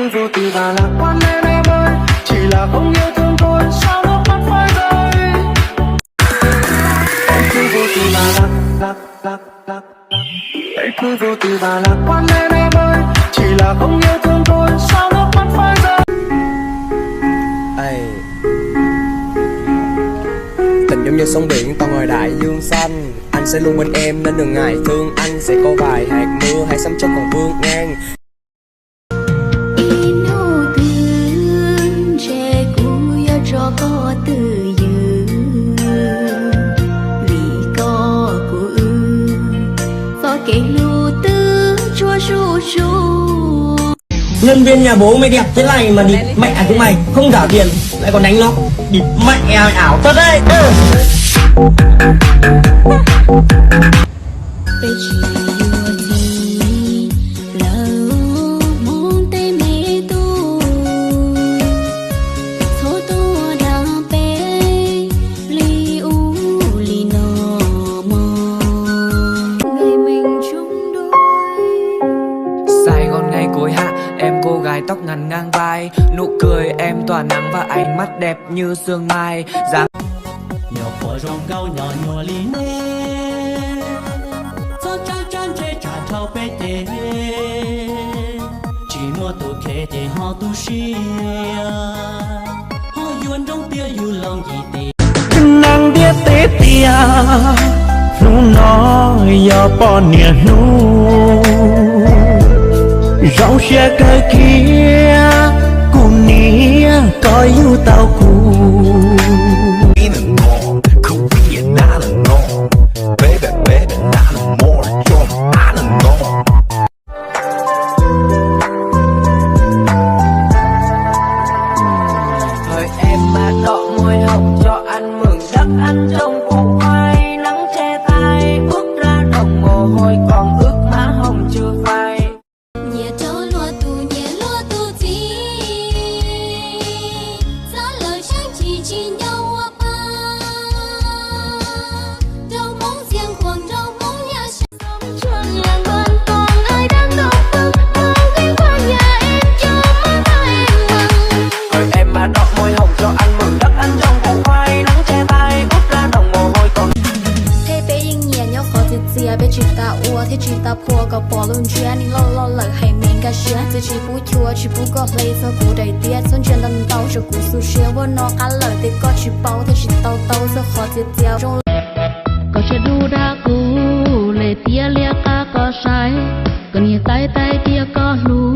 cứ vô tư và lạc quan lên em ơi, chỉ là không yêu thương thôi sao nước mắt phải rơi. Em cứ vô tư và lạc em cứ vô tư và lạc quan lên em ơi, chỉ là không yêu thương thôi sao nước mắt phải rơi. Tình giống như sóng biển to ngoài đại dương xanh, anh sẽ luôn bên em nên đừng ngại thương. Anh sẽ có vài hạt mưa hay sấm chớp còn vương ngang. Nhân viên nhà bố mày đẹp thế này mà địt mẹ chúng mày không trả tiền lại còn đánh nó, địt mẹ ảo thật đấy. Sài Gòn ngày cuối hạ, em cô gái tóc ngắn ngang vai, nụ cười em tỏa nắng và ánh mắt đẹp như sương mai. Dáng nhỏ phở rong cao nhỏ nhỏ lì nè, cho cha chan chê cha thao bê tê, chỉ mua tụ kê tê họ tu xia, họ yuan trong bia yu lòng gì tê. Nàng biết tế tia nu nói giờ bỏ nia nu rau xe cơ kia cùng nia có yêu tao cu. hỡi em mà đọ môi hồng cho anh mừng đất anh trong củ khoai, nắng che tay bước ra đồng mồ hôi còn ướt má hồng chưa phai. Nhẹ trâu lúa tu tí, giá lời sáng chỉ nhau ba, trâu móng riêng quần trâu móng nhà sống chuồn làng bên còn ai đang đọc từng bao cái qua nhà em cho má em mừng. Hỡi em mà đọ môi hồng cho anh mừng đất anh trong củ khoai, nắng che tay bước ra đồng mồ hôi còn. Thế bé yên nhẹ nhóc khó thì chia bé chỉ ta ua thế chỉ ta phua có bỏ luôn chuyện đi lo lời hay mình cả chuyện từ chỉ bút chua chỉ bút có lấy cho cụ đầy tiết xuân chuyện lần đầu cho cụ su xia vô nó cả lời thì có chỉ bao thế chỉ tàu sẽ khó thì tiêu trong có sẽ đu đa cú lệ tia lia ca có sai còn hiện tay tia có lú